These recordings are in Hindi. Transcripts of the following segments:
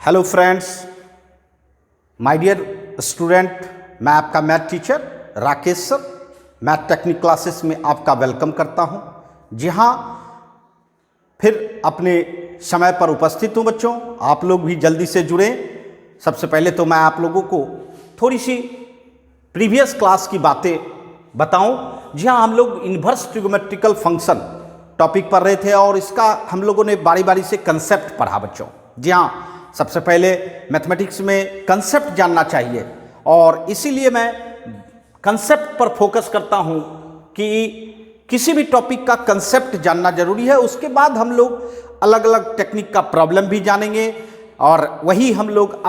Hello friends, my dear student, मैं आपका math teacher Rakesh sir math technique classes में आपका वेलकम करता हूं। जी हाँ, फिर अपने समय पर उपस्थित हूं बच्चों। आप लोग भी जल्दी से जुड़ें। सबसे पहले तो मैं आप लोगों को थोड़ी सी प्रीवियस क्लास की बातें बताऊं। जी हाँ, हम लोग इन्वर्स ट्रिगोमेट्रिकल फंक्शन टॉपिक पढ़ रहे थे और इसका हम लोगों ने बारी बारी से कंसेप्ट पढ़ा बच्चों। जी हाँ, सबसे पहले मैथमेटिक्स में कंसेप्ट जानना चाहिए और इसीलिए मैं कंसेप्ट पर फोकस करता हूं कि किसी भी टॉपिक का कंसेप्ट जानना जरूरी है। उसके बाद हम लोग अलग अलग टेक्निक का प्रॉब्लम भी जानेंगे और वही हम लोग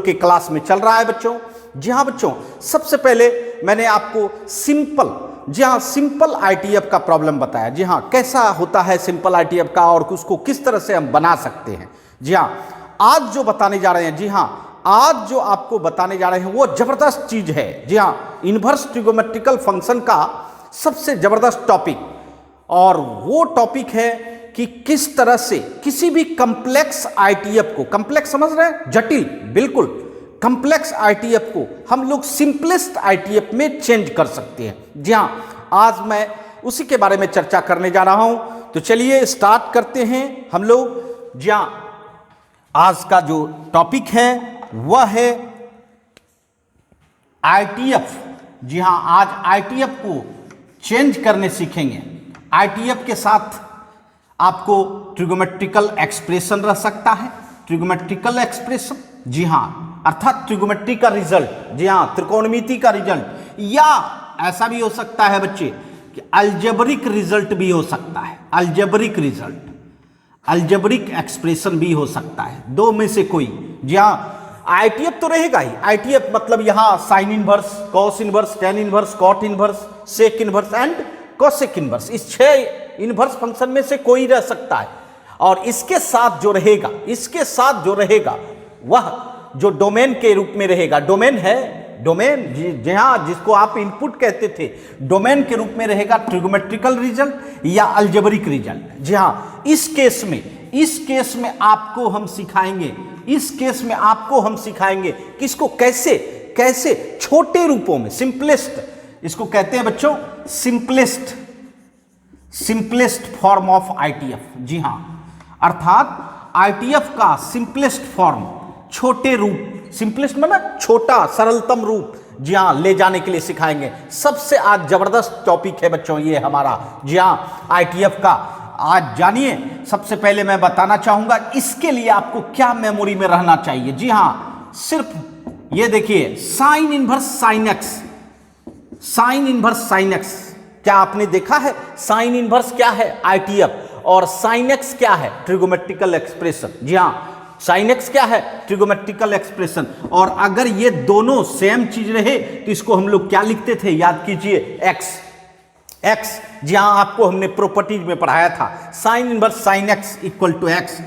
के क्लास में चल रहा है बच्चों। जी हाँ बच्चों, सबसे पहले मैंने आपको सिंपल आईटीएफ का प्रॉब्लम बताया। जी हाँ, कैसा होता है सिंपल आईटीएफ का और उसको किस तरह से हम बना सकते हैं। जी हाँ, आज जो बताने जा रहे हैं, जी हाँ, आज जो आपको बताने जा रहे हैं वो जबरदस्त चीज है। जी हाँ, इन्वर्स ट्रिगोमेट्रिकल फंक्शन का सबसे जबरदस्त टॉपिक, और वो टॉपिक है कि किस तरह से किसी भी कंप्लेक्स आईटीएफ को, कंप्लेक्स समझ रहे हैं, जटिल, बिल्कुल कंप्लेक्स आईटीएफ को हम लोग सिंपलेस्ट आईटीएफ में चेंज कर सकते हैं। जी हाँ, आज मैं उसी के बारे में चर्चा करने जा रहा हूं। तो चलिए स्टार्ट करते हैं हम लोग। जी हाँ, आज का जो टॉपिक है वह है आईटीएफ। जी हाँ, आज आईटीएफ को चेंज करने सीखेंगे। आईटीएफ के साथ आपको ट्रिगोमेट्रिकल एक्सप्रेशन रह सकता है, ट्रिगोमेट्रिकल एक्सप्रेशन, जी हाँ, अर्थात ट्रिगोमेट्री का रिजल्ट, जी हाँ, त्रिकोणमिति का रिजल्ट, या ऐसा भी हो सकता है बच्चे कि अलजेब्रिक रिजल्ट भी हो सकता है, अलजेब्रिक रिजल्ट, अलजेब्रिक एक्सप्रेशन भी हो सकता है, दो में से कोई। जी हाँ, आईटीएफ तो रहेगा ही। आईटीएफ मतलब यहां sine inverse, cos inverse, tan inverse, cot inverse, sec inverse and cosec inverse, इस 6 इनवर्स फंक्शन में से कोई रह सकता है। और इसके साथ जो रहेगा वह जो डोमेन के रूप में रहेगा, डोमेन है, डोमेन जी हाँ, जिसको आप इनपुट कहते थे, डोमेन के रूप में रहेगा ट्रिगोमेट्रिकल रिजल्ट या अलजेब्रिक रिजल्ट। जी हाँ, इस केस में आपको हम सिखाएंगे कि इसको कैसे छोटे रूपों में, सिंपलेस्ट, इसको कहते हैं बच्चों सिंपलेस्ट फॉर्म ऑफ आईटीएफ। जी हाँ, अर्थात आईटीएफ का सिंपलेस्ट फॉर्म, छोटे रूप, सिंपलेस्ट मतलब छोटा, सरलतम रूप, जी हाँ, ले जाने के लिए सिखाएंगे। सबसे आज जबरदस्त टॉपिक है बच्चों ये हमारा, जी हाँ, आईटीएफ का। आज जानिए, सबसे पहले मैं बताना चाहूंगा इसके लिए आपको क्या मेमोरी में रहना चाहिए। जी हाँ, सिर्फ ये देखिए, साइन इनवर्स साइन एक्स, क्या आपने देखा है? साइन इनवर्स क्या है? आईटीएफ, और साइन एक्स क्या है? ट्रिगोमेट्रिकल एक्सप्रेशन। जी हाँ, साइन एक्स क्या है? ट्रिगोमेट्रिकल एक्सप्रेशन। और अगर ये दोनों सेम चीज रहे तो इसको हम लोग क्या लिखते थे? याद कीजिए, एक्स। जी हाँ, आपको हमने प्रॉपर्टीज में पढ़ाया था, sine inverse sine x equal to x.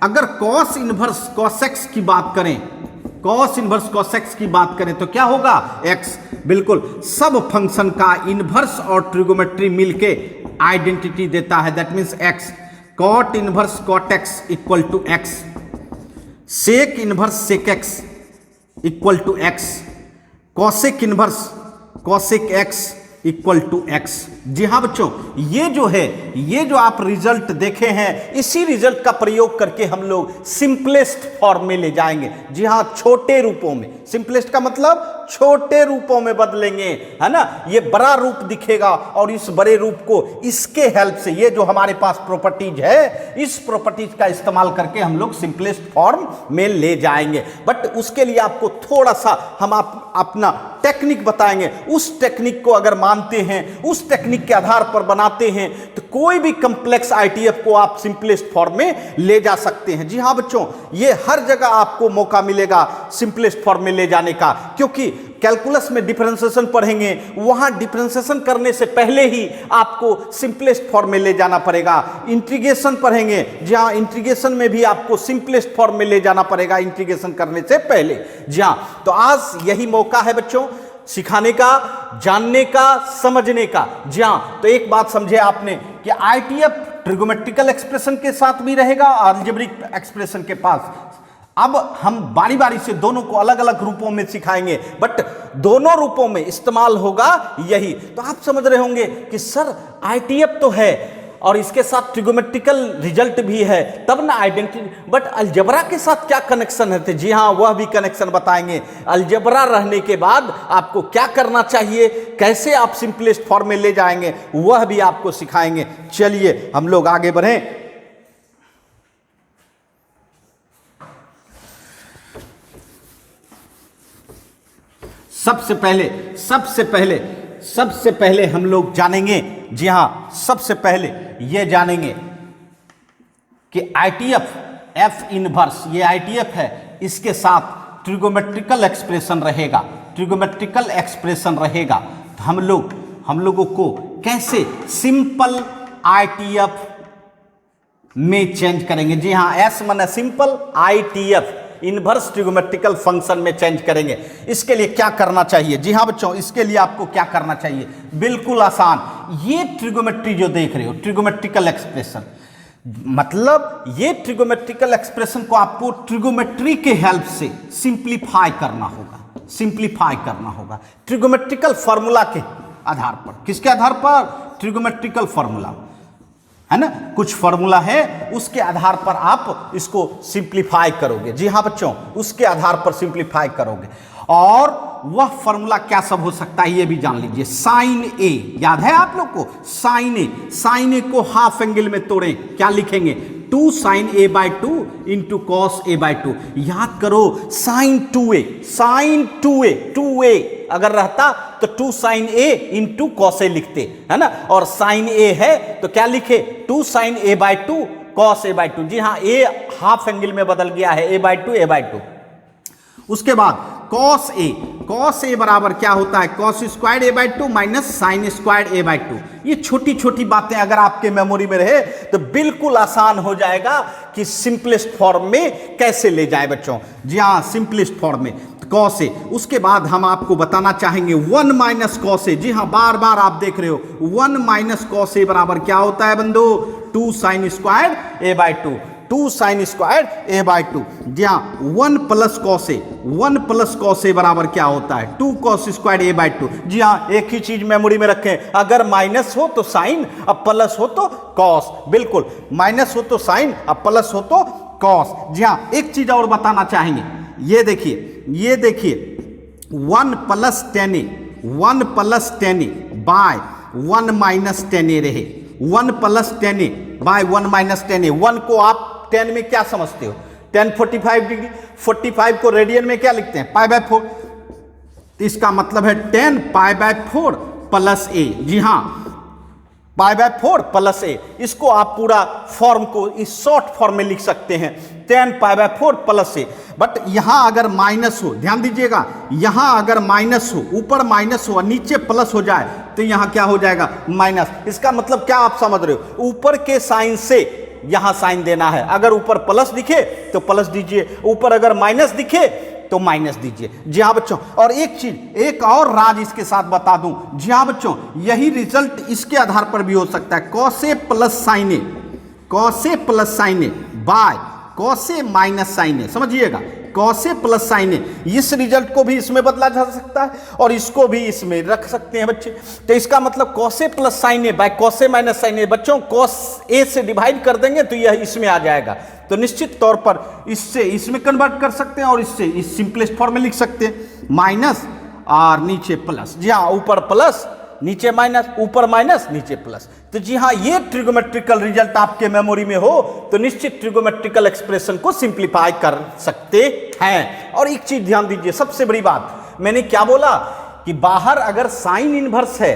अगर कॉस इनवर्स कॉस एक्स की बात करें, कॉस इनवर्स कॉस एक्स की बात करें तो क्या होगा? एक्स। बिल्कुल, सब फंक्शन का इनवर्स और ट्रिगोमेट्री मिलके आइडेंटिटी देता है, that means x. Cot inverse cot x equal to x, sec inverse sec x equal to x, cosec inverse cosec x equal to x. जी हाँ बच्चों, ये जो आप रिजल्ट देखे हैं, इसी रिजल्ट का प्रयोग करके हम लोग सिंपलेस्ट फॉर्म में ले जाएंगे। जी हाँ, छोटे रूपों में, सिंपलेस्ट का मतलब छोटे रूपों में बदलेंगे, है ना। ये बड़ा रूप दिखेगा और इस बड़े रूप को इसके हेल्प से, ये जो हमारे पास प्रॉपर्टीज है, इस प्रॉपर्टीज का इस्तेमाल करके हम लोग सिंपलेस्ट फॉर्म में ले जाएंगे। बट उसके लिए आपको थोड़ा सा हम अपना टेक्निक बताएंगे। उस टेक्निक को अगर मानते हैं, उस टेक्निक के आधार पर बनाते हैं, तो कोई भी कंप्लेक्स आईटीएफ को आप सिंपलेस्ट फॉर्म में ले जा सकते हैं। जी हाँ बच्चों, ये हर जगह आपको मौका मिलेगा सिंपलेस्ट फॉर्म में ले जाने का, क्योंकि कैलकुलस में डिफरेंशिएशन पढ़ेंगे, वहां डिफरेंशिएशन करने से पहले ही आपको सिंपलेस्ट फॉर्म में ले जाना पड़ेगा। इंटीग्रेशन पढ़ेंगे, जहां इंटीग्रेशन में भी आपको सिंपलेस्ट फॉर्म में ले जाना पड़ेगा इंटीग्रेशन करने से पहले। जी हाँ, तो आज यही मौका है बच्चों सिखाने का, जानने का, समझने का। जी हाँ, तो एक बात समझे आपने कि आईटीएफ ट्रिगोमेट्रिकल एक्सप्रेशन के साथ भी रहेगा और अलजेब्रिक एक्सप्रेशन के पास। अब हम बारी बारी से दोनों को अलग अलग रूपों में सिखाएंगे, बट दोनों रूपों में इस्तेमाल होगा यही। तो आप समझ रहे होंगे कि सर आईटीएफ तो है और इसके साथ ट्रिगोमेट्रिकल रिजल्ट भी है, तब ना आइडेंटिटी, बट अलजेब्रा के साथ क्या कनेक्शन है? जी हाँ, वह भी कनेक्शन बताएंगे। अलजेब्रा रहने के बाद आपको क्या करना चाहिए, कैसे आप सिंपलेस्ट फॉर्म में ले जाएंगे, वह भी आपको सिखाएंगे। चलिए हम लोग आगे बढ़ें। सबसे पहले हम लोग जानेंगे, जी हां, सबसे पहले ये जानेंगे कि आईटीएफ एफ इनवर्स, ये आईटीएफ है, इसके साथ ट्रिगोमेट्रिकल एक्सप्रेशन रहेगा, ट्रिगोमेट्रिकल एक्सप्रेशन रहेगा। तो हम लोगों को कैसे सिंपल आईटीएफ में चेंज करेंगे? जी हां, एस माने सिंपल, आईटीएफ इनवर्स ट्रिगोमेट्रिकल फंक्शन में चेंज करेंगे। इसके लिए क्या करना चाहिए? जी हां बच्चों, इसके लिए आपको क्या करना चाहिए? बिल्कुल आसान। ये ट्रिगोमेट्री जो देख रहे हो, ट्रिगोमेट्रिकल एक्सप्रेशन, मतलब ये ट्रिगोमेट्रिकल एक्सप्रेशन को आपको ट्रिगोमेट्री के हेल्प से सिंप्लीफाई करना होगा, ट्रिगोमेट्रिकल फॉर्मूला के आधार पर। किसके आधार पर? ट्रिगोमेट्रिकल फॉर्मूला है ना, कुछ फॉर्मूला है, उसके आधार पर आप इसको सिंप्लीफाई करोगे। जी हाँ बच्चों, उसके आधार पर सिंप्लीफाई करोगे। और वह फॉर्मूला क्या सब हो सकता है ये भी जान लीजिए। साइन ए, याद है आप लोग को? साइन ए को हाफ एंगल में तोड़ें, क्या लिखेंगे? 2 sin a by 2 into cos a by 2। याद करो, साइन 2a अगर रहता तो 2 sin a into cos a लिखते, है ना, और साइन a है तो क्या लिखे? 2 sin a by 2 cos a by 2। जी हाँ, a हाफ एंगल में बदल गया है, a by 2। उसके बाद कॉस ए बराबर क्या होता है? Cos square A by 2 minus sine square A by 2। ये छोटी छोटी बातें अगर आपके मेमोरी में रहे तो बिल्कुल आसान हो जाएगा कि सिंपलेस्ट फॉर्म में कैसे ले जाए बच्चों। जी हाँ, सिंपलेस्ट फॉर्म में कॉस ए। उसके बाद हम आपको बताना चाहेंगे 1 माइनस कॉस ए। जी हाँ, बार बार आप देख रहे हो, 1 माइनस कॉस ए बराबर क्या होता है बंदो? 2 sine square A by 2, 2 sine square A by 2। जी हाँ, 1 प्लस कॉस ए बराबर क्या होता है? 2 कॉस स्क्वायर ए बाई 2। जी हाँ, एक ही चीज मेमोरी में रखें, अगर माइनस हो तो साइन, अब प्लस हो तो कॉस। बिल्कुल, माइनस हो तो साइन, अब प्लस हो तो कॉस। जी हाँ, एक चीज और बताना चाहेंगे, ये देखिए 1 प्लस टेन ए बाय 1 माइनस टेन ए रहे, 1 प्लस टेन ए बाय 1 माइनस टेन ए। 1 को आप 10 में क्या समझते हो? 10 45 डिग्री, 45 को रेडियन में क्या लिखते हैं? पाई बाय 4। तो इसका मतलब है 10 पाई बाय 4 प्लस ए। जी हाँ, पाई बाय 4 प्लस ए। इसको आप पूरा फॉर्म को इस शॉर्ट फॉर्म में लिख सकते हैं, 10 पाई बाय 4 प्लस ए। बट यहां अगर माइनस हो, ध्यान दीजिएगा, यहां अगर माइनस हो, ऊपर माइनस हो और नीचे प्लस हो जाए तो यहां क्या हो जाएगा? माइनस। इसका मतलब क्या आप समझ रहे हो? ऊपर के साइन से यहां साइन देना है, अगर ऊपर प्लस दिखे तो प्लस दीजिए, ऊपर अगर माइनस दिखे तो माइनस दीजिए। जी हाँ बच्चों, और एक चीज, एक और राज इसके साथ बता दूं। जी हाँ बच्चों, यही रिजल्ट इसके आधार पर भी हो सकता है, cos a plus sine a by cos a minus sine a. समझिएगा, cos a plus sine a, इस रिजल्ट को भी इसमें बदला जा सकता है और इसको भी इसमें रख सकते हैं बच्चे। तो इसका मतलब cos a plus sine a by cos a minus sine a. बच्चों, कॉस ए से डिवाइड कर देंगे तो यह इसमें आ जाएगा। तो निश्चित तौर पर इससे इसमें कन्वर्ट कर सकते हैं और इससे इस सिंपलेस्ट फॉर्म में लिख सकते हैं, माइनस और नीचे प्लस। जी हाँ, ऊपर प्लस नीचे माइनस, ऊपर माइनस नीचे प्लस। तो जी हाँ, ये ट्रिगोमेट्रिकल रिजल्ट आपके मेमोरी में हो तो निश्चित ट्रिगोमेट्रिकल एक्सप्रेशन को सिंप्लीफाई कर सकते हैं। और एक चीज ध्यान दीजिए, सबसे बड़ी बात, मैंने क्या बोला कि बाहर अगर साइन इनवर्स है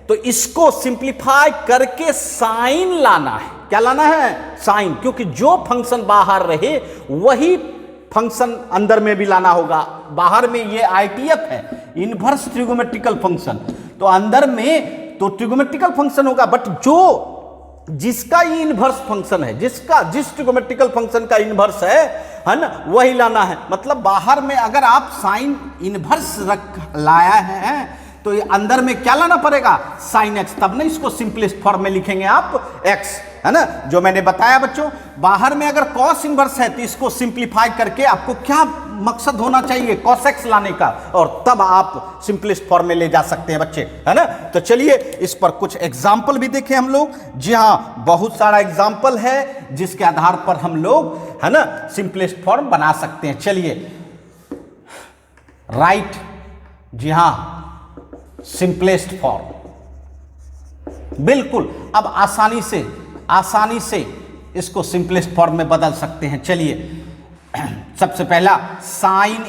तो इसको सिंप्लीफाई करके साइन लाना है। क्या लाना है? साइन, क्योंकि जो फंक्शन बाहर रहे वही फंक्शन अंदर में भी लाना होगा। बाहर में ये आईटीएफ है, इनवर्स ट्रिगोमेट्रिकल फंक्शन, तो अंदर में तो ट्रिगोमेट्रिकल फंक्शन होगा, बट जिसका ये इनवर्स फंक्शन है, जिस ट्रिगोमेट्रिकल फंक्शन का इनवर्स है ना, वही लाना है। मतलब बाहर में अगर आप साइन इनवर्स लाया है तो ये अंदर में क्या लाना पड़ेगा? साइन एक्स, तब ना इसको सिंपलेस्ट फॉर्म में लिखेंगे आप एक्स। है ना, जो मैंने बताया बच्चों। बाहर में अगर कॉस इनवर्स है तो इसको सिंप्लीफाई करके आपको क्या मकसद होना चाहिए, कॉस एक्स लाने का, और तब आप सिंपलेस्ट फॉर्म में ले जा सकते हैं बच्चे, है ना। तो चलिए इस पर कुछ एग्जाम्पल भी देखें हम लोग। जी हाँ, बहुत सारा एग्जाम्पल है जिसके आधार पर हम लोग, है ना, सिंपलेस्ट फॉर्म बना सकते हैं। चलिए राइट, जी हाँ, सिंपलेस्ट फॉर्म, बिल्कुल अब आसानी से इसको सिंपलेस्ट फॉर्म में बदल सकते हैं। चलिए सबसे पहला sine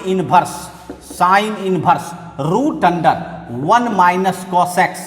inverse root under 1 minus cos x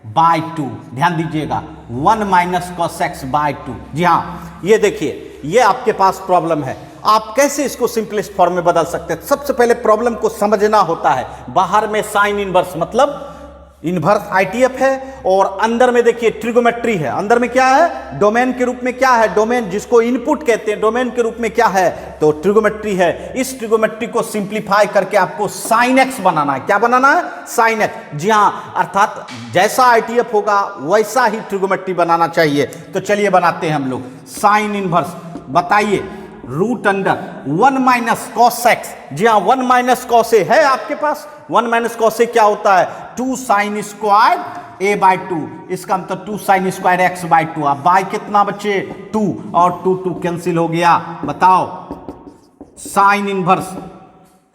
by 2, ध्यान दीजिएगा 1 माइनस कॉस एक्स बाय 2। जी हाँ, ये देखिए, ये आपके पास प्रॉब्लम है, आप कैसे इसको सिंपलेस्ट फॉर्म में बदल सकते हैं। सबसे पहले प्रॉब्लम को समझना होता है। बाहर में साइन इनवर्स मतलब इनवर्स आईटीएफ है, और अंदर में देखिए ट्रिगोमेट्री है। अंदर में क्या है, डोमेन के रूप में क्या है, डोमेन जिसको इनपुट कहते हैं, डोमेन के रूप में क्या है, तो ट्रिगोमेट्री है। इस ट्रिगोमेट्री को सिंप्लीफाई करके आपको साइन एक्स बनाना है। क्या बनाना है, साइन एक्स। जी हाँ, अर्थात जैसा आईटीएफ होगा वैसा ही ट्रिगोमेट्री बनाना चाहिए। तो चलिए बनाते हैं हम लोग साइन इनवर्स। बताइए, root under 1 minus cos x, जी हाँ 1 माइनस कॉस ए है आपके पास। 1 माइनस कॉस ए क्या होता है, 2 साइन स्क्वायर ए बाय 2, इसका मतलब 2 साइन स्क्वायर एक्स बाय 2। अब बाय कितना बच्चे, 2, और 2 कैंसिल हो गया। बताओ, sine inverse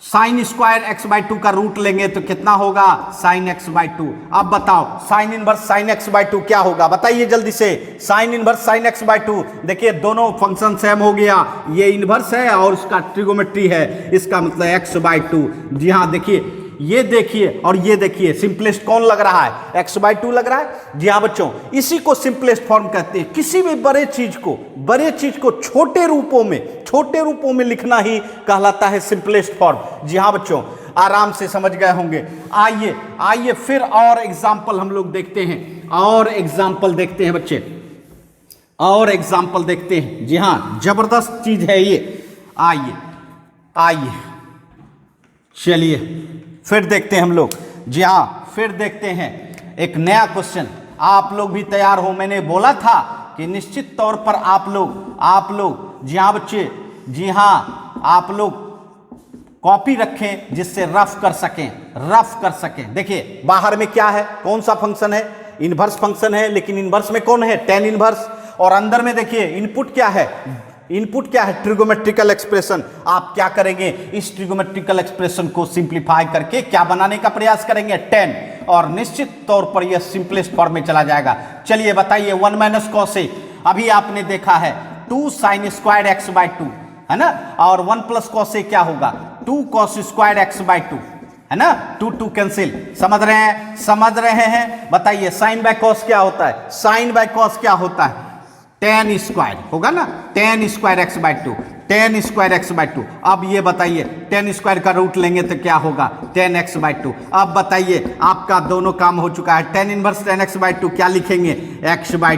sine square x by 2 का रूट लेंगे तो कितना होगा, साइन एक्स बाय 2। अब बताओ sine inverse sine x by 2 क्या होगा, बताइए जल्दी से। Sine inverse sine x by 2, देखिए दोनों फंक्शन सेम हो गया, ये इनवर्स है और उसका ट्रिगोमेट्री है, इसका मतलब एक्स बाय 2। जी हाँ, देखिए ये देखिए और ये देखिए, सिंपलेस्ट कौन लग रहा है, एक्स बाय 2 लग रहा है। जी हाँ बच्चों, इसी को सिंपलेस्ट फॉर्म कहते हैं। किसी भी बड़े चीज को छोटे रूपों में लिखना ही कहलाता है सिंपलेस्ट फॉर्म। जी हाँ बच्चों, आराम से समझ गए होंगे। आइए फिर और एग्जाम्पल हम लोग देखते हैं, और एग्जाम्पल देखते हैं बच्चे, और एग्जाम्पल देखते हैं। जी हाँ, जबरदस्त चीज है ये। आइए चलिए फिर देखते हैं हम लोग। जी हाँ, फिर देखते हैं एक नया क्वेश्चन। आप लोग भी तैयार हो, मैंने बोला था कि निश्चित तौर पर आप लोग जी हाँ बच्चे, जी हाँ आप लोग कॉपी रखें जिससे रफ कर सकें। देखिए बाहर में क्या है, कौन सा फंक्शन है, इनवर्स फंक्शन है, लेकिन इनवर्स में कौन है, tan इनवर्स। और अंदर में देखिए इनपुट क्या है, ट्रिगोमेट्रिकल एक्सप्रेशन। आप क्या करेंगे, इस ट्रिगोमेट्रिकल एक्सप्रेशन को सिंप्लीफाई करके क्या बनाने का प्रयास करेंगे, tan, और निश्चित तौर पर यह सिंपलेस्ट फॉर्म में चला जाएगा। चलिए बताइए, 1 माइनस कॉस ए, अभी आपने देखा है 2 साइन स्क्वायर एक्स बाय 2, है ना, और 1 प्लस कॉस ए क्या होगा, 2 कॉस स्क्वायर एक्स बाय 2, है ना, 2 कैंसिल। समझ रहे हैं। बताइए साइन बाय कॉस क्या होता है, साइन बाय कॉस क्या होता है, tan स्क्वायर होगा ना, tan square x by 2, tan square x by 2। अब ये बताइए tan स्क्वायर का रूट लेंगे तो क्या होगा, tan एक्स बाय 2। अब बताइए, आपका दोनों काम हो चुका है। tan inverse tan x by 2 क्या लिखेंगे, x बाय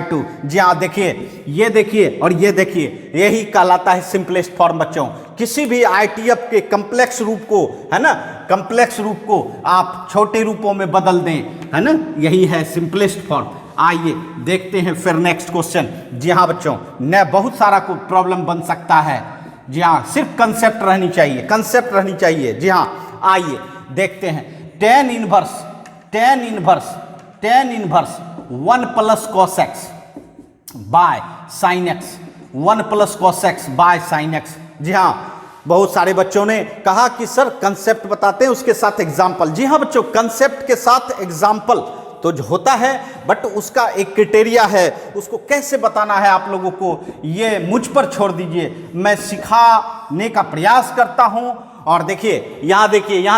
2। जी हाँ, देखिए ये देखिए और ये देखिए, यही कहलाता है सिंपलेस्ट फॉर्म बच्चों। किसी भी आईटीएफ के कम्प्लेक्स रूप को, है ना, कम्प्लेक्स रूप को आप छोटे रूपों में बदल दें, है ना, यही है सिंपलेस्ट फॉर्म। आइए देखते हैं फिर नेक्स्ट क्वेश्चन। जी हाँ बच्चों, न बहुत सारा को प्रॉब्लम बन सकता है। जी हाँ, सिर्फ कंसेप्ट रहनी चाहिए। जी हाँ, आइए देखते हैं। tan inverse 1 plus cos x by sine x, 1 plus cos x by sine x. जी हाँ, बहुत सारे बच्चों ने कहा कि सर कंसेप्ट बताते हैं उसके साथ एग्जाम्पल। जी हाँ बच्चों, कंसेप्ट के साथ एग्जाम्पल तो जो होता है, बट उसका एक क्राइटेरिया है, उसको कैसे बताना है आप लोगों को ये मुझ पर छोड़ दीजिए, मैं सिखाने का प्रयास करता हूं। और देखिए यहाँ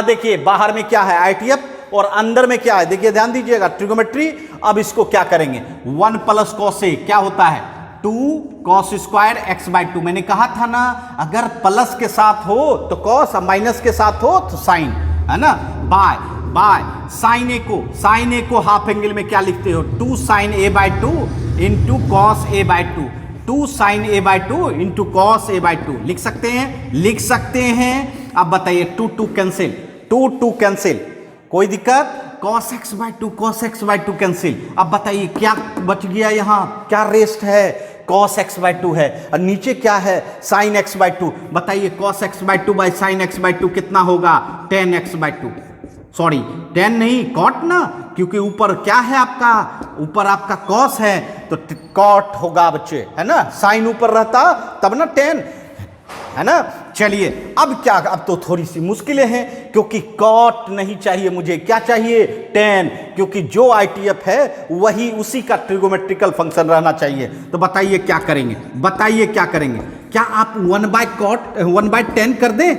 देखिए बाहर में क्या है, आईटीएफ, और अंदर में क्या है, देखिए ध्यान दीजिएगा, ट्रिगोमेट्री। अब इसको क्या करेंगे, 1 प्लस कॉस ए क्या होता है, 2 कॉस स्क्वायर एक्स बाय 2। मैंने कहा था ना, अगर प्लस के साथ हो तो कॉस, माइनस के साथ हो तो साइन, है ना, बाय साइन ए को हाफ एंगल में क्या लिखते हो, 2 sign a bye 2 into cos A bye 2, 2 sign a bye 2 into cos A bye 2 लिख सकते हैं। अब बताइए 2 कैंसिल, कोई दिक्कत, cos x by two, cos x by two cancel. अब बताइए क्या बच गया यहाँ, क्या रेस्ट है, cos x बाई टू है, और नीचे क्या है, sin x बाई टू। बताइए cos x by two by sin x by two कितना होगा, tan x by two, sorry tan नहीं cot ना, क्योंकि ऊपर क्या है आपका, ऊपर आपका cos है तो cot होगा बच्चे, है ना, sin ऊपर रहता तब ना tan, है ना। चलिए अब क्या, अब तो थोड़ी सी मुश्किलें हैं, क्योंकि कॉट नहीं चाहिए मुझे, क्या चाहिए, टेन, क्योंकि जो आईटीएफ है वही उसी का ट्रिगोमेट्रिकल फंक्शन रहना चाहिए। तो बताइए क्या करेंगे, बताइए क्या करेंगे, क्या आप 1/10 कर दें,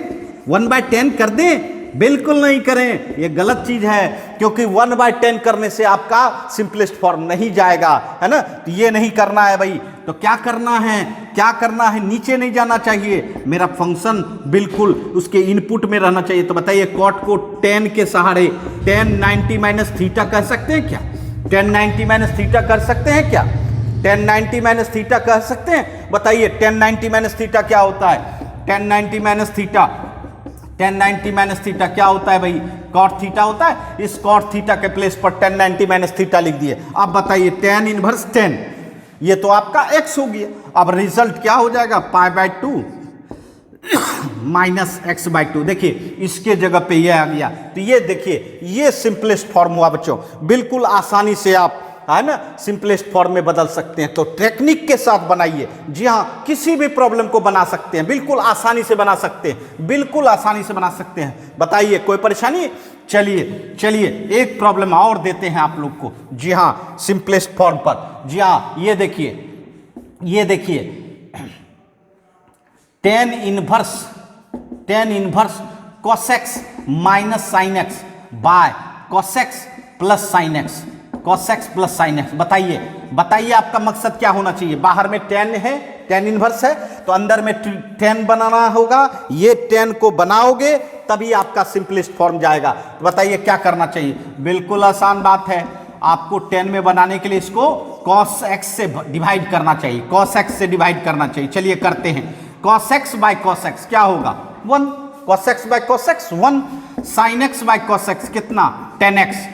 1/10 कर दें, बिल्कुल नहीं करें, ये गलत चीज है, क्योंकि 1/10 करने से आपका सिंपलेस्ट फॉर्म नहीं जाएगा, है ना, तो ये नहीं करना है भाई। तो क्या करना है, क्या करना है, नीचे नहीं जाना चाहिए, मेरा फंक्शन बिल्कुल उसके इनपुट में रहना चाहिए। तो बताइए कॉट को tan के सहारे tan 90 माइनस थीटा कह सकते हैं क्या, tan 90 माइनस थीटा कर सकते हैं क्या, tan 90 माइनस थीटा कह सकते हैं। बताइए tan 90 माइनस थीटा क्या होता है, tan 90 minus theta, tan 90 minus theta क्या होता है भाई, cot थीटा होता है। इस cot थीटा के प्लेस पर tan 90 माइनस थीटा लिख दिए। अब बताइए tan इनवर्स 10, ये तो आपका x हो गया। अब रिजल्ट क्या हो जाएगा, pi by two minus x by two. देखिए इसके जगह पे ये आ गया, तो ये देखिए ये सिंपलेस्ट फॉर्म हुआ बच्चों, बिल्कुल आसानी से आप, है ना, सिंपलेस्ट फॉर्म में बदल सकते हैं। तो टेक्निक के साथ बनाइए, जी हाँ, किसी भी प्रॉब्लम को बना सकते हैं, बिल्कुल आसानी से बना सकते हैं, बिल्कुल आसानी से बना सकते हैं। बताइए कोई परेशानी। चलिए चलिए एक प्रॉब्लम और देते हैं आप लोग को, जी हाँ, सिंपलेस्ट फॉर्म पर। जी हाँ, ये देखिए, ये देखिए tan inverse cos x minus sine x by cos x plus sine x, cos x plus sine x. बताइए बताइए आपका मकसद क्या होना चाहिए, बाहर में tan है, tan इनवर्स है, तो अंदर में tan बनाना होगा, ये tan को बनाओगे तभी आपका सिंपलेस्ट फॉर्म जाएगा। तो बताइए क्या करना चाहिए, बिल्कुल आसान बात है, आपको tan में बनाने के लिए इसको cos x से डिवाइड करना चाहिए, cos x से डिवाइड करना चाहिए। चलिए करते हैं, cos x by cos x क्या होगा, 1, cos x by cos x 1, sin x by cos x कितना, tan x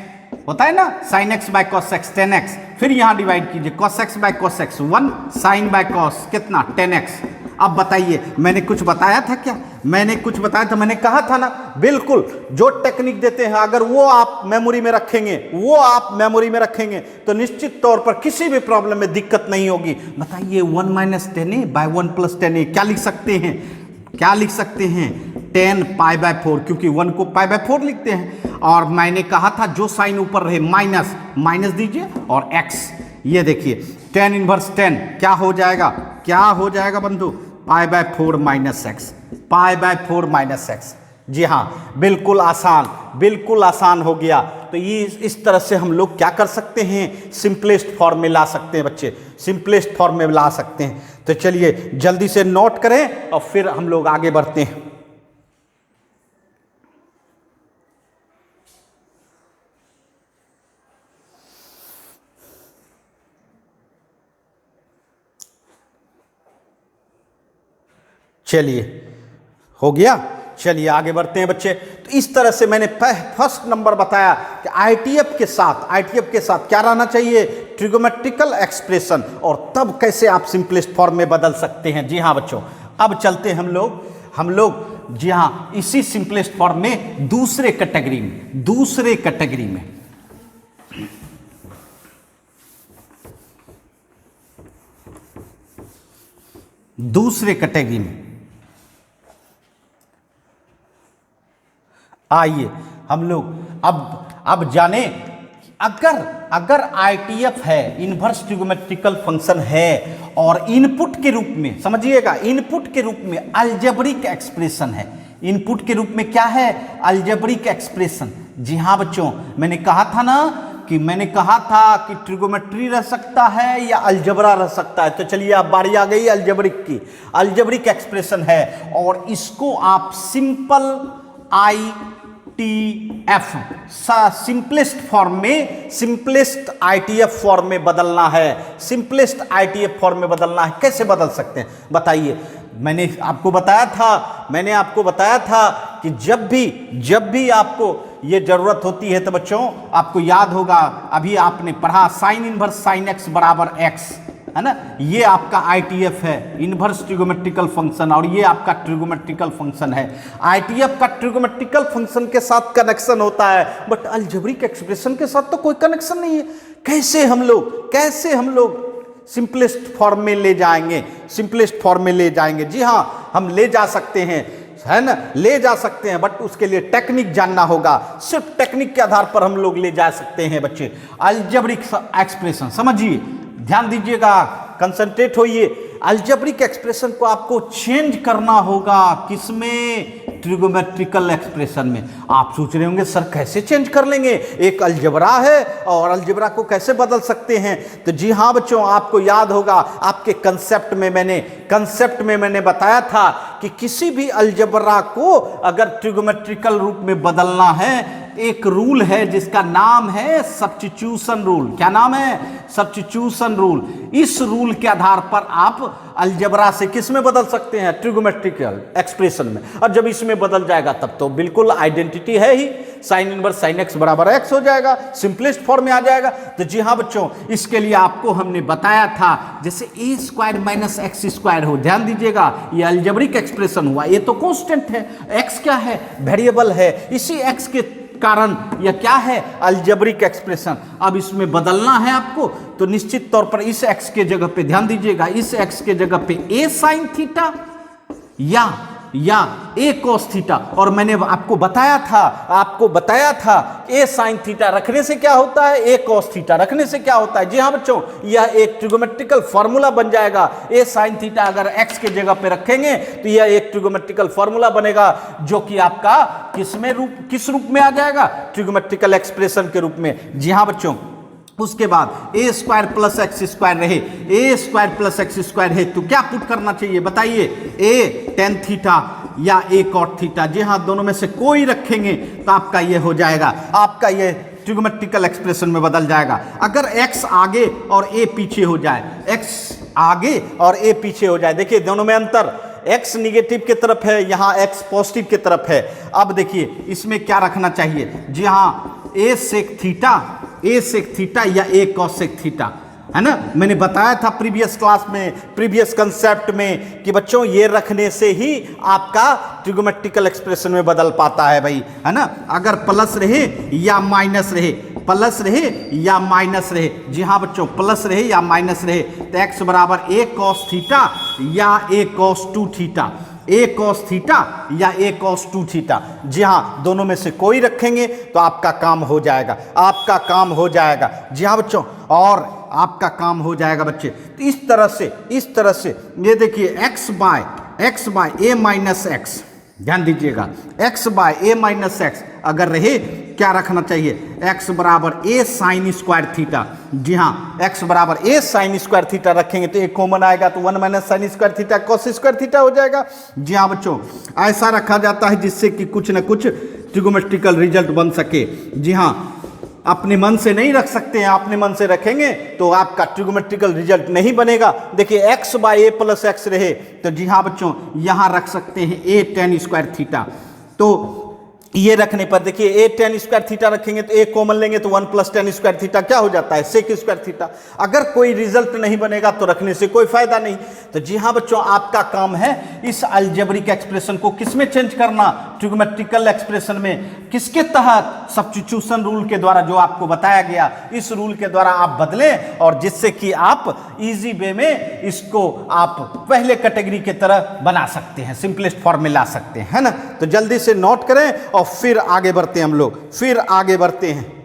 होता है ना, sin x by cos x tan x, फिर यहां डिवाइड कीजिए, cos x by cos x 1, sin by cos कितना, tan x। अब बताइए मैंने कुछ बताया था क्या, मैंने कुछ बताया था, मैंने कहा था ना, बिल्कुल जो टेक्निक देते हैं अगर वो आप मेमोरी में रखेंगे, वो आप मेमोरी में रखेंगे तो निश्चित तौर पर किसी भी प्रॉब्लम में दिक्कत नहीं होगी। बताइए 1 minus 10a bye 1 plus 10a क्या लिख सकते हैं, क्या लिख सकते हैं, 10 पाई बाय 4, क्योंकि 1 को पाई बाय 4 लिखते हैं। और मैंने कहा था जो साइन ऊपर रहे माइनस, माइनस दीजिए और x, ये देखिए tan इनवर्स 10 क्या हो जाएगा, क्या हो जाएगा बंधु, pi by 4 minus x, pi by 4 minus x. जी हाँ, बिल्कुल आसान, बिल्कुल आसान हो गया। तो ये इस तरह से हम लोग क्या कर सकते हैं, सिंपलेस्ट फॉर्म में ला सकते हैं बच्चे, सिंपलेस्ट फॉर्म में ला सकते हैं। तो चलिए जल्दी से नोट करें और फिर हम लोग आगे बढ़ते हैं। चलिए हो गया, चलिए आगे बढ़ते हैं बच्चे। तो इस तरह से मैंने फर्स्ट नंबर बताया कि आईटीएफ के साथ क्या रहना चाहिए, ट्रिगोमेट्रिकल एक्सप्रेशन, और तब कैसे आप सिंपलेस्ट फॉर्म में बदल सकते हैं। जी हाँ बच्चों, अब चलते हैं हम लोग जी हाँ इसी सिंपलेस्ट फॉर्म में दूसरे कैटेगरी में, दूसरे कैटेगरी में आइए हम लोग अब जाने, अगर आईटीएफ है, इनवर्स ट्रिगोमेट्रिकल फंक्शन है, और इनपुट के रूप में, समझिएगा, इनपुट के रूप में अलजेब्रिक एक्सप्रेशन है, इनपुट के रूप में क्या है, अलजेब्रिक एक्सप्रेशन। जी हाँ बच्चों, मैंने कहा था कि ट्रिगोमेट्री रह सकता है या अलजबरा रह सकता है। तो चलिए अब बारी आ गई अल्जेब्रिक की, अल्जेब्रिक एक्सप्रेशन है, और इसको आप सिंपल ITF सिंपलेस्ट फॉर्म में, सिंपलेस्ट ITF फॉर्म में बदलना है, सिंपलेस्ट ITF फॉर्म में बदलना है। कैसे बदल सकते हैं बताइए, मैंने आपको बताया था कि जब भी आपको ये जरूरत होती है तो बच्चों आपको याद होगा, अभी आपने पढ़ा साइन इनवर्स साइन एक्स बराबर एक्स, है ना, ये आपका आईटीएफ है, इनवर्स ट्रिगोमेट्रिकल फंक्शन, और ये आपका ट्रिगोमेट्रिकल फंक्शन है। आईटीएफ का ट्रिगोमेट्रिकल फंक्शन के साथ कनेक्शन होता है, बट अलजेब्रिक एक्सप्रेशन के साथ तो कोई कनेक्शन नहीं है। कैसे हम लोग सिंपलेस्ट फॉर्म में ले जाएंगे, सिंपलेस्ट फॉर्म में ले जाएंगे? जी हाँ, हम ले जा सकते हैं, है ना, ले जा सकते हैं, बट उसके लिए टेक्निक जानना होगा। सिर्फ टेक्निक के आधार पर हम लोग ले जा सकते हैं बच्चे अलजेब्रिक एक्सप्रेशन। समझिए, ध्यान दीजिएगा, कंसंट्रेट होइए। अलजेब्रिक एक्सप्रेशन को आपको चेंज करना होगा, किसमें? ट्रिगोमेट्रिकल एक्सप्रेशन में। आप सोच रहे होंगे सर कैसे चेंज कर लेंगे, एक अलजेब्रा है और अलजेब्रा को कैसे बदल सकते हैं? तो जी हाँ बच्चों, आपको याद होगा आपके कंसेप्ट में मैंने बताया था कि किसी भी अलजेब्रा को अगर ट्रिगोमेट्रिकल रूप में बदलना है, एक रूल है जिसका नाम है सब्स्टिट्यूशन रूल। क्या नाम है? Substitution rule. इस रूल के आधार पर आप अलजेब्रा से किस में बदल सकते हैं? ट्रिगोमेट्रिकल एक्सप्रेशन में। और जब इसमें बदल जाएगा तब तो बिल्कुल आइडेंटिटी है ही, साइन इनवर्स साइन एक्स बराबर एक्स हो जाएगा, सिंपलेस्ट फॉर्म में आ जाएगा। तो जी हाँ बच्चों, इसके लिए आपको हमने बताया था जैसे ए स्क्वायर माइनस एक्स स्क्वायर हो। ध्यान दीजिएगा, ये अलजेब्रिक एक्सप्रेशन हुआ, ये तो कांस्टेंट है, एक्स क्या है? वेरिएबल है, इसी एक्स के कारण यह क्या है? Algebraic expression. अब इसमें बदलना है आपको, तो निश्चित तौर पर इस एक्स के जगह पे, ध्यान दीजिएगा, इस एक्स के जगह पे ए साइन थीटा या ए कॉस थीटा। और मैंने आपको बताया था ए साइन थीटा रखने से क्या होता है, ए कॉस थीटा रखने से क्या होता है। जी हाँ बच्चों, यह एक ट्रिगोमेट्रिकल फॉर्मूला बन जाएगा। ए साइन थीटा अगर एक्स के जगह पे रखेंगे तो यह एक ट्रिगोमेट्रिकल फॉर्मूला बनेगा, जो कि आपका किस रूप में आ जाएगा? ट्रिगोमेट्रिकल एक्सप्रेशन के रूप में। जी हाँ बच्चों, उसके बाद ए स्क्वायर प्लस एक्स स्क्वायर रहे, ए स्क्वायर प्लस एक्स स्क्वायर है तो क्या पुट करना चाहिए बताइए? ए टेन थीटा या ए कॉट थीटा। जी हाँ, दोनों में से कोई रखेंगे तो आपका ये हो जाएगा, आपका ये ट्रिगोमेट्रिकल एक्सप्रेशन में बदल जाएगा। अगर एक्स आगे और ए पीछे हो जाए, एक्स आगे और ए पीछे हो जाए, देखिए दोनों में अंतर, x निगेटिव की तरफ है, यहाँ x पॉजिटिव की तरफ है। अब देखिए इसमें क्या रखना चाहिए? जी हाँ, a सेक थीटा या a कॉसेक थीटा, है ना। मैंने बताया था प्रीवियस क्लास में, प्रीवियस कंसेप्ट में, कि बच्चों ये रखने से ही आपका ट्रिगोमेट्रिकल एक्सप्रेशन में बदल पाता है भाई, है ना। अगर प्लस रहे या माइनस रहे, प्लस रहे या माइनस रहे, जी हाँ बच्चों, प्लस रहे या माइनस रहे, तो x बराबर ए कॉस थीटा या ए कॉस टू थीटा, ए कॉस थीटा या ए कॉस टू थीटा। जी हाँ, दोनों में से कोई रखेंगे तो आपका काम हो जाएगा, आपका काम हो जाएगा। जी हाँ बच्चों, और आपका काम हो जाएगा बच्चे। तो इस तरह से ये देखिए x बाय ए माइनस एक्स, ध्यान दीजिएगा, x बाय ए माइनस एक्स अगर रहे, क्या रखना चाहिए? x बराबर ए साइन स्क्वायर थीटा। जी हाँ, x बराबर ए साइन स्क्वायर थीटा रखेंगे तो एक कॉमन आएगा, तो 1 minus sine square theta cos square theta हो जाएगा। जी हाँ बच्चों, ऐसा रखा जाता है जिससे कि कुछ न कुछ ट्रिगोमेट्रिकल रिजल्ट बन सके। जी हाँ, अपने मन से नहीं रख सकते हैं, अपने मन से रखेंगे तो आपका ट्रिगोमेट्रिकल रिजल्ट नहीं बनेगा। देखिए x bye a plus x रहे तो जी हाँ बच्चों, यहाँ रख सकते हैं ए टेन स्क्वायर थीटा। तो ये रखने पर देखिए ए टेन स्क्वायर थीटा रखेंगे तो ए कॉमन लेंगे तो 1 प्लस टेन स्क्वायर थीटा क्या हो जाता है? Sec square theta. अगर कोई रिजल्ट नहीं बनेगा तो रखने से कोई फायदा नहीं। तो जी हाँ बच्चों, आपका काम है इस अलजेब्रिक एक्सप्रेशन को किसमें चेंज करना? ट्रिगोमेट्रिकल एक्सप्रेशन में। किसके तहत? सब्स्टिट्यूशन रूल के द्वारा, जो आपको बताया गया, इस रूल के द्वारा आप बदलें, और जिससे कि आप इजी वे में इसको आप पहले कैटेगरी के तरह बना सकते हैं, सिंपलेस्ट फॉर्म में ला सकते हैं, है ना। तो जल्दी से नोट करें और फिर आगे बढ़ते हैं हम लोग, फिर आगे बढ़ते हैं।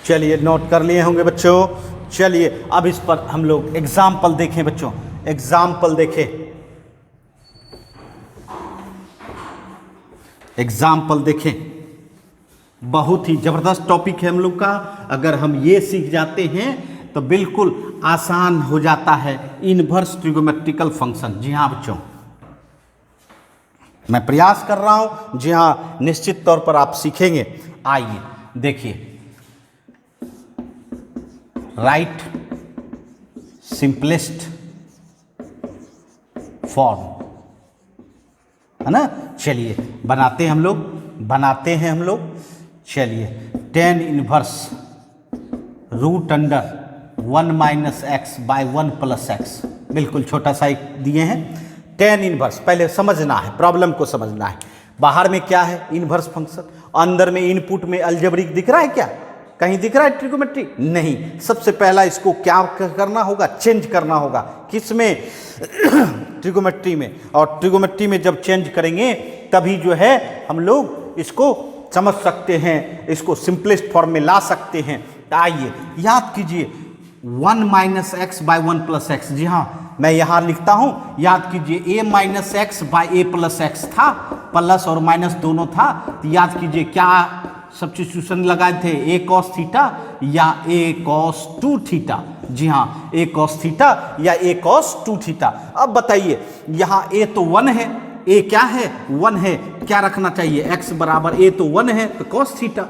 चलिए, नोट कर लिए होंगे बच्चों। चलिए अब इस पर हम लोग एग्जाम्पल देखें बच्चों, एग्जाम्पल देखें। एग्जाम्पल देखें, बहुत ही जबरदस्त टॉपिक है हम लोग का। अगर हम ये सीख जाते हैं तो बिल्कुल आसान हो जाता है इनवर्स ट्रिगोमेट्रिकल फंक्शन। जी हाँ बच्चों, मैं प्रयास कर रहा हूं, जी हाँ निश्चित तौर पर आप सीखेंगे। आइए देखिए, राइट सिंपलेस्ट फॉर्म, है ना। चलिए बनाते हैं हम लोग। चलिए tan inverse root under 1 minus x by 1 plus x, बिल्कुल छोटा सा एक दिए हैं। tan इनवर्स पहले समझना है, प्रॉब्लम को समझना है। बाहर में क्या है इनवर्स फंक्शन, अंदर में इनपुट में अलजेब्रिक दिख रहा है क्या, कहीं दिख रहा है ट्रिगोमेट्री? नहीं। सबसे पहला इसको क्या करना होगा, चेंज करना होगा। किस में? ट्रिगोमेट्री में। और ट्रिगोमेट्री में जब चेंज करेंगे तभी जो है हम लोग इसको समझ सकते हैं, इसको सिंपलेस्ट फॉर्म में ला सकते हैं। आइए याद कीजिए 1 minus x by 1 plus x. जी हाँ, मैं यहाँ लिखता हूँ, याद कीजिए a minus x by a plus x था, प्लस और माइनस दोनों था। तो याद कीजिए क्या सब्स्टिट्यूशन लगाए थे, a cos थीटा या a cos 2 थीटा। जी हाँ, a cos थीटा या a cos 2 थीटा। अब बताइए यहाँ a तो 1 है, a क्या है 1 है, क्या रखना चाहिए x बराबर a तो 1 है तो cos थीटा,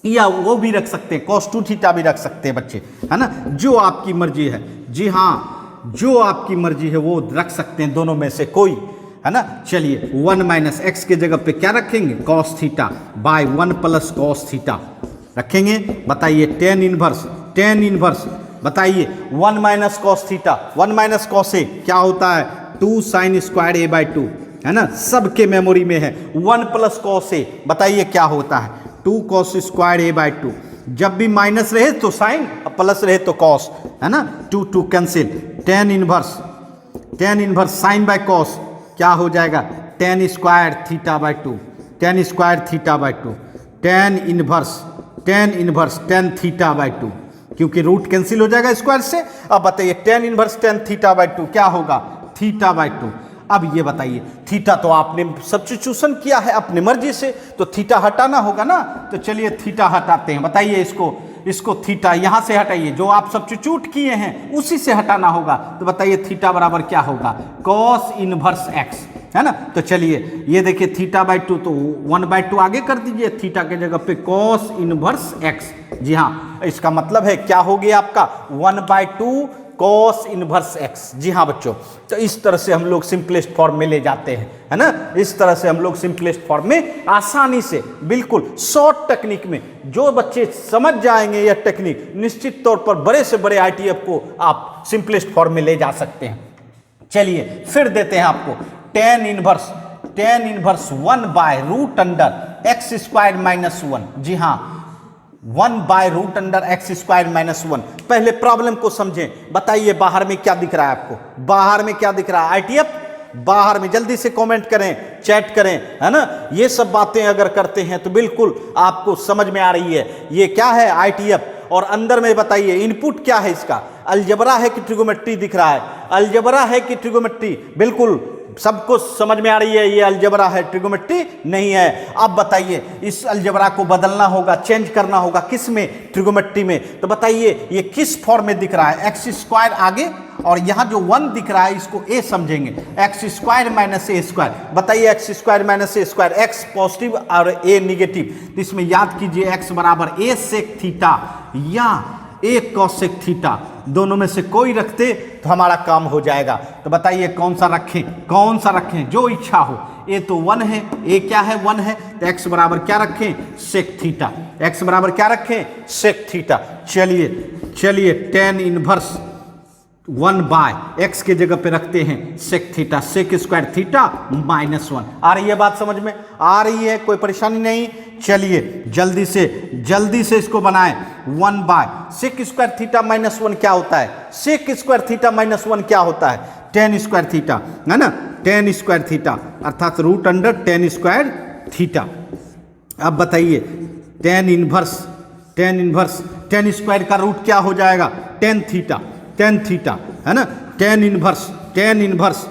या वो भी रख सकते हैं cos 2 थीटा भी रख सकते हैं बच्चे, है ना, जो आपकी मर्जी है। जी हाँ, जो आपकी मर्जी है वो रख सकते हैं, दोनों में से कोई, है ना। चलिए 1 माइनस एक्स के जगह पे क्या रखेंगे, cos theta by 1 plus cos theta रखेंगे। बताइए tan इनवर्स बताइए 1 minus cos theta, 1 minus cos ए क्या होता है 2 साइन स्क्वायर ए बाय 2, है ना, सबके मेमोरी में है। 1 प्लस cos ए बताइए क्या होता है 2 cos स्क्वायर ए बाय 2। जब भी माइनस रहे तो साइन, प्लस रहे तो cos, है ना, 2 cancel. tan inverse sine by cos क्या हो जाएगा tan square theta by 2, tan square theta by 2, tan inverse tan theta by 2, क्योंकि रूट कैंसिल हो जाएगा स्क्वायर से। अब बताइए tan inverse tan theta by 2 क्या होगा, थीटा बाय 2। अब ये बताइए थीटा तो आपने सब्स्टिट्यूशन किया है अपनी मर्जी से, तो थीटा हटाना होगा ना। तो चलिए थीटा हटाते हैं। बताइए इसको थीटा यहाँ से हटाइए, जो आप सब्स्टिट्यूट किए हैं उसी से हटाना होगा। तो बताइए थीटा बराबर क्या होगा, cos इनवर्स x, है ना। तो चलिए ये देखिए थीटा बाय 2 तो 1/2 आगे कर दीजिए, थीटा के जगह पे cos इनवर्स x। जी हाँ, इसका मतलब है क्या हो गया आपका 1/2 cos इनवर्स x। जी हाँ बच्चों, तो इस तरह से हम लोग सिंपलेस्ट फॉर्म में ले जाते हैं, है ना। इस तरह से हम लोग सिंपलेस्ट फॉर्म में आसानी से, बिल्कुल शॉर्ट टेक्निक में, जो बच्चे समझ जाएंगे यह टेक्निक, निश्चित तौर पर बड़े से बड़े आईटीएफ को आप सिंपलेस्ट फॉर्म में ले जा सकते हैं। चलिए फिर देते हैं आपको tan inverse 1 by root under x square minus 1। जी हाँ, 1 by root under x square minus 1। पहले प्रॉब्लम को समझें। बताइए बाहर में क्या दिख रहा है आपको, बाहर में क्या दिख रहा है आईटीएफ, बाहर में जल्दी से कमेंट करें, चैट करें, है ना। ये सब बातें अगर करते हैं तो बिल्कुल आपको समझ में आ रही है ये क्या है आईटीएफ। और अंदर में बताइए इनपुट क्या है इसका, अलजेब्रा है कि ट्रिगोमेट्री दिख रहा है, अलजेब्रा है कि ट्रिगोमेट्री, बिल्कुल सबको समझ में आ रही है ये अलजेब्रा है, ट्रिगोमेट्री नहीं है। अब बताइए इस अलजेब्रा को बदलना होगा, चेंज करना होगा, किस में, ट्रिगोमेट्री में। तो बताइए ये किस फॉर्म में दिख रहा है, एक्स स्क्वायर आगे और यहाँ जो 1 दिख रहा है इसको a समझेंगे, एक्स स्क्वायर माइनस ए स्क्वायर। बताइए एक्स स्क्वायर माइनस ए स्क्वायर, एक्स पॉजिटिव और a निगेटिव, तो इसमें याद कीजिए एक्स बराबर a सेक थीटा या a कोसेक थीटा, दोनों में से कोई रखते तो हमारा काम हो जाएगा। तो बताइए कौन सा रखें, जो इच्छा हो। a तो 1 है, a क्या है 1 है, तो x बराबर क्या रखें, सेक थीटा, x बराबर क्या रखें, सेक थीटा। चलिए tan इनवर्स 1 बाय x के जगह पे रखते हैं sec theta, sec square theta minus 1। आ रही है बात समझ में, आ रही है, कोई परेशानी नहीं। चलिए जल्दी से इसको बनाएं। 1 by sec square theta minus 1 क्या होता है, सेक स्क्वायर थीटा माइनस 1 क्या होता है, tan स्क्वायर थीटा, है ना, tan स्क्वायर थीटा अर्थात root under tan square theta. अब बताइए tan इनवर्स tan स्क्वायर का रूट क्या हो जाएगा, tan थीटा, है ना। tan inverse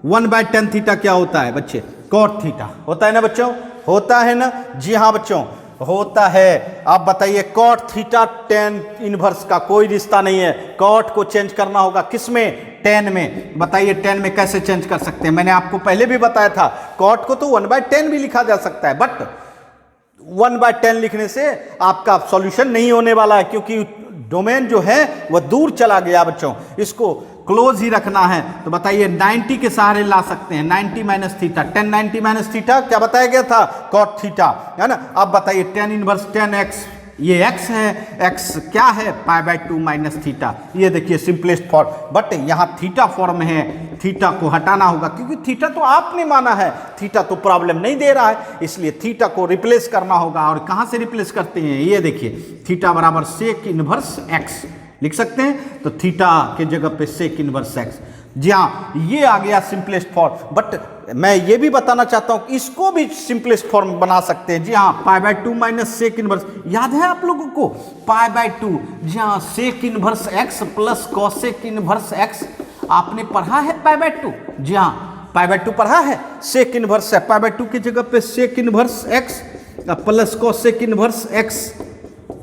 1 by tan theta क्या होता है बच्चे, cot थीटा होता है ना बच्चों, होता है ना? जी हाँ बच्चों, होता है। आप बताइए कॉट थीटा टेन इनवर्स का कोई रिश्ता नहीं है। कॉट को चेंज करना होगा किसमें? टेन में। बताइए टेन में कैसे चेंज कर सकते हैं? मैंने आपको पहले भी बताया था, कॉट को तो 1/10 भी लिखा जा सकता है, बट 1/10 लिखने से आपका सॉल्यूशन नहीं होने वाला है, क्योंकि डोमेन जो है वह दूर चला गया बच्चों। इसको क्लोज ही रखना है। तो बताइए 90 के सहारे ला सकते हैं, 90 माइनस थीटा, 10 90 माइनस थीटा क्या बताया गया था? कॉट थीटा, है ना? अब बताइए 10 इनवर्स 10x, ये x है, x क्या है? π/2 माइनस थीटा। ये देखिए सिंपलेस्ट फॉर्म, बट यहाँ थीटा फॉर्म है, थीटा को हटाना होगा, क्योंकि थीटा तो आपने माना है, थीटा तो प्रॉब्लम नहीं दे रहा है, इसलिए थीटा को रिप्लेस करना होगा। और कहाँ से रिप्लेस करते हैं? ये देखिए थीटा बराबर सेक इनवर्स x लिख सकते हैं, तो थीटा के जगह पे सेक इनवर्स x। जी हाँ, ये आ गया सिंपलेस्ट फॉर्म। बट मैं ये भी बताना चाहता हूं इसको भी सिंपलेस्ट फॉर्म बना सकते हैं। जी हाँ, π/2 माइनस सेक इनवर्स, याद है आप लोगों को? π/2, जी हाँ, sec inverse x plus cosec inverse x आपने पढ़ा है π/2। जी हाँ, π/2 पढ़ा है, सेक इनवर्स है, π/2 की जगह पे sec inverse x plus cosec inverse x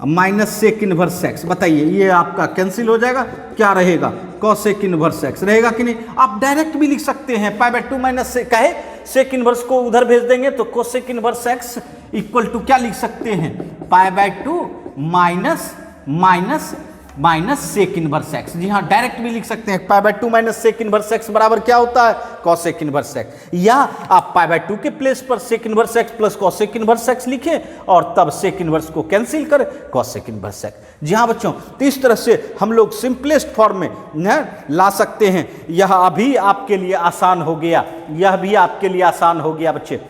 minus sec inverse x. बताइए ये आपका कैंसिल हो जाएगा, क्या रहेगा? कॉसेक इनवर्स एक्स रहेगा कि नहीं? आप डायरेक्ट भी लिख सकते हैं, π/2 माइनस से कहे सेक इनवर्स को उधर भेज देंगे तो cosec inverse x equal to क्या लिख सकते हैं? π/2 minus minus minus sec inverse x. जी हाँ, डायरेक्ट भी लिख सकते हैं, π/2 माइनस सेक इनवर्स एक्स बराबर क्या होता है? Cosec inverse x. या आप π/2 के प्लेस पर sec inverse x plus cosec inverse x लिखें और तब सेक इनवर्स को कैंसिल करें, कॉसेक इनवर्स एक्स। जी हाँ बच्चों, तो इस तरह से हम लोग सिंपलेस्ट फॉर्म में ला सकते हैं। यह अभी आपके लिए आसान हो गया, यह भी आपके लिए आसान हो गया बच्चे,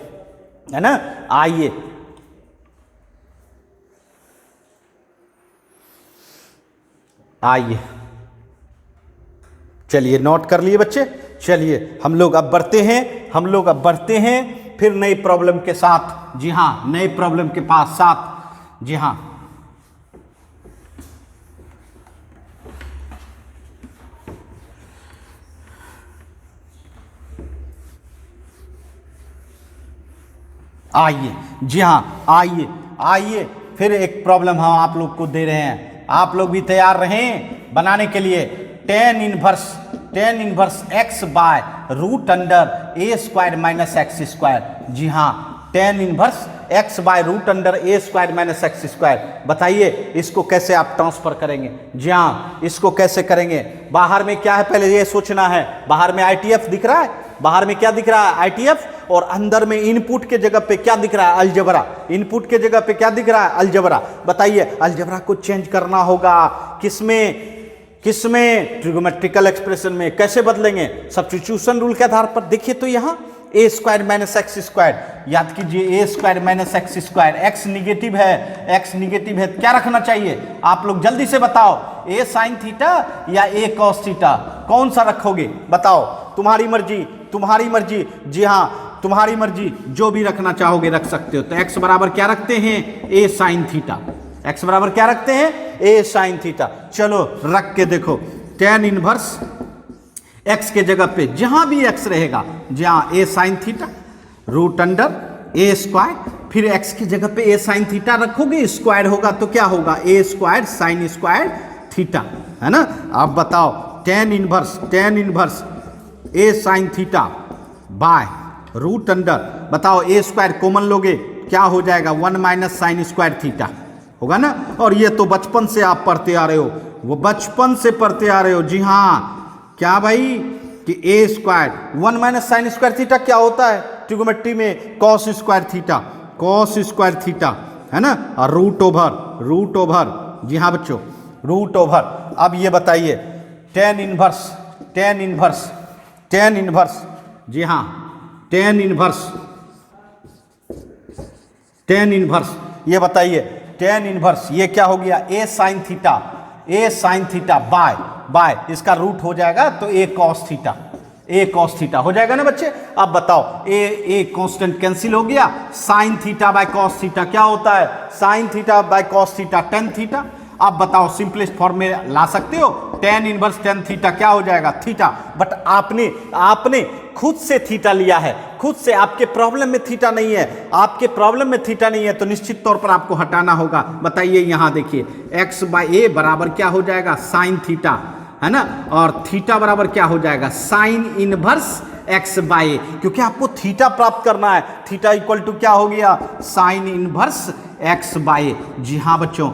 है ना? आइए आइए, चलिए नोट कर लिए बच्चे। चलिए हम लोग अब बढ़ते हैं फिर नई प्रॉब्लम के साथ। जी हाँ, नई प्रॉब्लम के पास साथ। जी हाँ, आइए। जी हाँ, आइए फिर एक प्रॉब्लम हम आप लोग को दे रहे हैं, आप लोग भी तैयार रहें बनाने के लिए। Tan inverse x by root under a square minus x square. जी हाँ, tan inverse x by root under a square minus x square. बताइए इसको कैसे आप ट्रांसफर करेंगे? जी हाँ, इसको कैसे करेंगे? बाहर में क्या है पहले ये सोचना है। बाहर में ITF दिख रहा है, बाहर में क्या दिख रहा है? ITF, और अंदर में इनपुट के जगह पे क्या दिख रहा है? अलजेब्रा। इनपुट के जगह पे क्या दिख रहा है? अलजेब्रा। बताइए अलजेब्रा को चेंज करना होगा किसमें? ट्रिगोमेट्रिकल एक्सप्रेशन में। कैसे बदलेंगे? सब्स्टिट्यूशन रूल के आधार पर। देखिए तो यहाँ a square minus x square, याद कीजिए a square minus x square, x negative है, क्या रखना चाहिए? आप लोग जल्दी से बताओ, ए साइन थीटा या ए कॉस थीटा, कौन सा रखोगे? बताओ, तुम्हारी मर्जी। जी हाँ, तुम्हारी मर्जी, जो भी रखना चाहोगे रख सकते हो। तो x बराबर क्या रखते हैं? ए साइन थीटा। x बराबर क्या रखते हैं? ए साइन थीटा। चलो रख के देखो, टेन इनवर्स x के जगह पे जहां भी x रहेगा, जहां a sine theta root under a square, फिर x की जगह पे ए साइन थीटा रखोगे, स्क्वायर होगा तो क्या होगा? A square sine square theta, है ना? अब बताओ tan inverse a sine theta by root under, बताओ ए स्क्वायर कॉमन लोगे क्या हो जाएगा? 1 माइनस साइन स्क्वायर थीटा होगा ना। और ये तो बचपन से आप पढ़ते आ रहे हो, वो बचपन से पढ़ते आ रहे हो। जी हाँ, क्या भाई कि a square 1 minus sine square theta क्या होता है ट्रिगोमेट्री में? कॉस स्क्वायर थीटा, है ना? और रूट ओवर। जी हाँ बच्चों, रूट ओवर। अब ये बताइए टेन इनवर्स, जी हाँ, टेन इनवर्स, ये बताइए टेन इनवर्स ये क्या हो गया? ए साइन थीटा बाय इसका रूट हो जाएगा तो ए कॉस थीटा हो जाएगा ना बच्चे। अब बताओ ए कांस्टेंट कैंसिल हो गया, sign theta by cos theta क्या होता है? Sign theta by cos theta tan theta. आप बताओ सिंपलेस्ट फॉर्म में ला सकते हो? tan इनवर्स tan थीटा क्या हो जाएगा? थीटा। बट आपने खुद से थीटा लिया है, खुद से। आपके प्रॉब्लम में थीटा नहीं है, आपके प्रॉब्लम में थीटा नहीं है, तो निश्चित तौर पर आपको हटाना होगा। बताइए, यहां देखिए x/a बराबर क्या हो जाएगा? साइन थीटा, है ना। और थीटा बराबर क्या हो जाएगा? साइन इनवर्स x/a, क्योंकि आपको थीटा प्राप्त करना है। थीटा इक्वल टू क्या हो गया? Sine inverse x/a। जी हाँ बच्चों,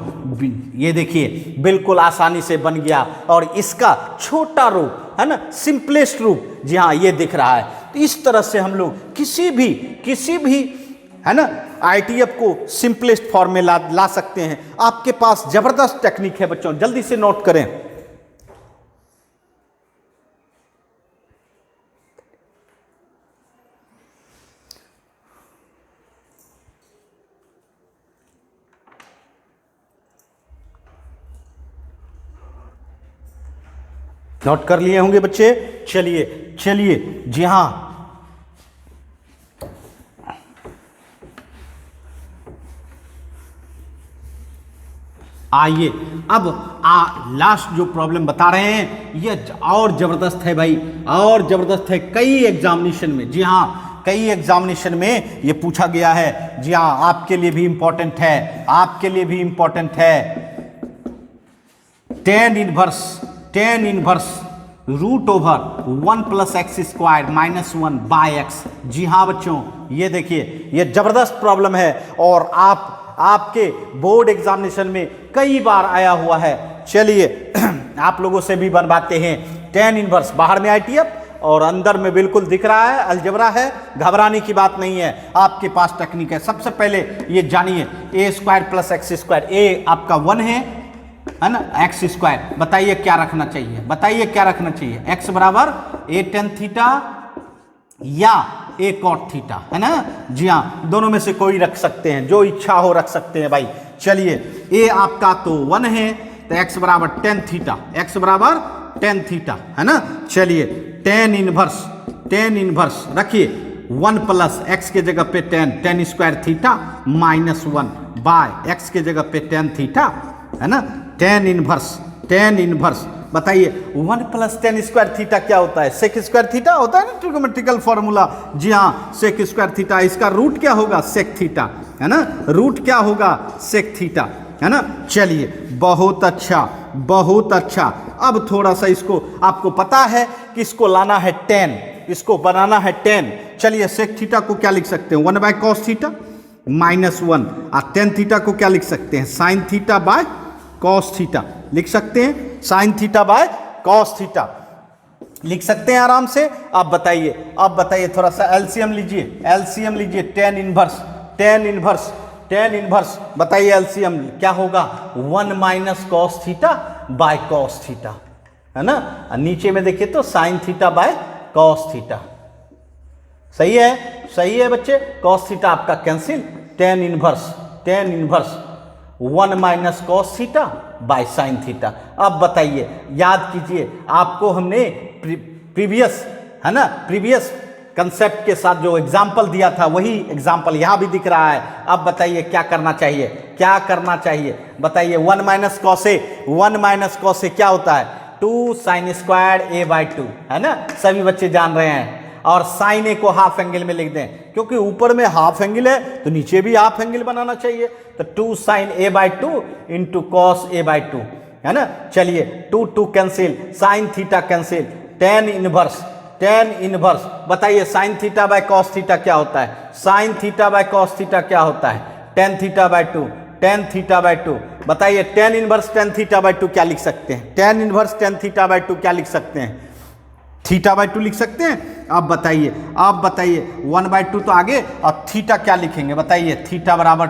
ये देखिए बिल्कुल आसानी से बन गया। और इसका छोटा रूप, है ना, सिंपलेस्ट रूप, जी हाँ ये दिख रहा है। तो इस तरह से हम लोग किसी भी है ना आईटीएफ को सिंपलेस्ट फॉर्म में ला सकते हैं। आपके पास जबरदस्त टेक्निक है बच्चों, जल्दी से नोट करें। नोट कर लिए होंगे बच्चे? चलिए जी हां, आइए अब लास्ट जो प्रॉब्लम बता रहे हैं ये और जबरदस्त है भाई, और जबरदस्त है। कई एग्जामिनेशन में, जी हाँ कई एग्जामिनेशन में ये पूछा गया है। जी हाँ, आपके लिए भी इंपॉर्टेंट है, आपके लिए भी इंपॉर्टेंट है। tan inverse root over 1 + x² - 1 / x। जी हाँ बच्चों, ये देखिए ये जबरदस्त प्रॉब्लम है और आपके बोर्ड एग्जामिनेशन में कई बार आया हुआ है। चलिए आप लोगों से भी बनवाते हैं। tan इनवर्स बाहर में आईटीएफ और अंदर में बिल्कुल दिख रहा है, अलजेब्रा है, घबराने की बात नहीं है, आपके पास टेक्निक है। सबसे पहले ये जानिए, a² + x², a आपका 1 है ना, x²। बताइए क्या रखना चाहिए? बताइए क्या रखना चाहिए? x बराबर a tan थीटा या a cot थीटा, है ना। जी हाँ, दोनों में से कोई रख सकते हैं, जो इच्छा हो रख सकते हैं भाई। चलिए a आपका तो 1 है, तो x बराबर tan थीटा, x बराबर tan थीटा, है ना। चलिए tan इनवर्स रखिए, 1 + x के जगह पे tan² थीटा -1 / x के जगह पे tan थीटा, है ना। tan इनवर्स बताइए 1 + tan² थीटा क्या होता है? sec² थीटा होता है ना, ट्रिगोमेट्रिकल फॉर्मूला। जी हाँ, sec² थीटा, इसका रूट क्या होगा? sec थीटा, है ना। रूट क्या होगा? sec थीटा, है ना। चलिए बहुत अच्छा। अब थोड़ा सा इसको आपको पता है कि इसको लाना है tan, इसको बनाना है tan। चलिए sec थीटा को क्या लिख सकते हैं? 1 / cos थीटा -1। और tan थीटा को क्या लिख सकते हैं? sin थीटा / cos थीटा लिख सकते हैं। sin थीटा / cos थीटा लिख सकते हैं आराम से। अब बताइए थोड़ा सा एलसीएम लीजिए। tan इनवर्स बताइए एलसीएम क्या होगा? 1 - cos थीटा / cos थीटा, है ना। नीचे में देखिए तो sin थीटा / cos थीटा। सही है बच्चे। cos थीटा आपका cancel, tan inverse 1 - cos theta / sin theta. अब बताइए, याद कीजिए, आपको हमने प्रीवियस कंसेप्ट के साथ जो एग्जाम्पल दिया था वही एग्जाम्पल यहां भी दिख रहा है। अब बताइए क्या करना चाहिए? बताइए 1 - cos a क्या होता है? 2 sin² a/2, है ना। सभी बच्चे जान रहे हैं। और sin a को हाफ एंगल में लिख दें, क्योंकि ऊपर में हाफ एंगल है तो नीचे भी हाफ एंगल बनाना चाहिए। तो 2 sin a/2 × cos a/2, है ना। चलिए 2 cancel, sin theta cancel, tan inverse बताइए sin थीटा / cos थीटा क्या होता है? sin थीटा / cos थीटा क्या होता है? tan थीटा/2 बताइए tan इनवर्स tan थीटा/2 क्या लिख सकते हैं? tan इनवर्स tan थीटा/2 क्या लिख सकते हैं? θ/2 लिख सकते हैं। अब बताइए 1/2 तो आगे, और थीटा क्या लिखेंगे? बताइए थीटा बराबर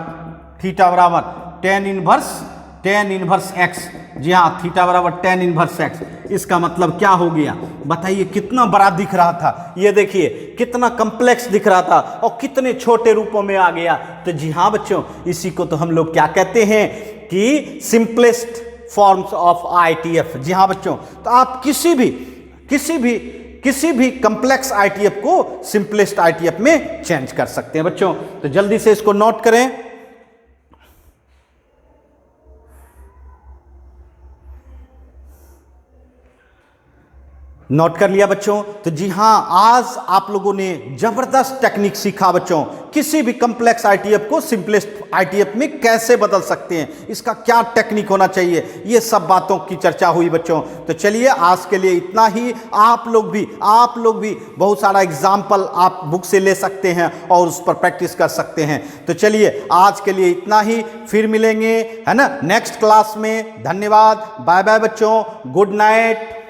tan इनवर्स x। जी हाँ, थीटा बराबर tan इनवर्स x। इसका मतलब क्या हो गया? बताइए कितना बड़ा दिख रहा था, ये देखिए कितना कॉम्प्लेक्स दिख रहा था और कितने छोटे रूपों में आ गया। तो जी हाँ बच्चों, इसी को तो हम लोग क्या कहते हैं कि सिंपलेस्ट फॉर्म्स ऑफ आईटीएफ। जी हाँ बच्चों, तो आप किसी भी कॉम्प्लेक्स आईटीएफ को सिंपलेस्ट आईटीएफ में चेंज कर सकते हैं बच्चों। तो जल्दी से इसको नोट करें। नोट कर लिया बच्चों। तो जी हाँ, आज आप लोगों ने जबरदस्त टेक्निक सीखा बच्चों, किसी भी कॉम्प्लेक्स आईटीएफ को सिंपलेस्ट आईटीएफ में कैसे बदल सकते हैं, इसका क्या टेक्निक होना चाहिए, ये सब बातों की चर्चा हुई बच्चों। तो चलिए आज के लिए इतना ही। आप लोग भी बहुत सारा एग्जाम्पल आप बुक से ले सकते हैं और उस पर प्रैक्टिस कर सकते हैं। तो चलिए आज के लिए इतना ही, फिर मिलेंगे है ना नेक्स्ट क्लास में। धन्यवाद, बाय बाय बच्चों, गुड नाइट।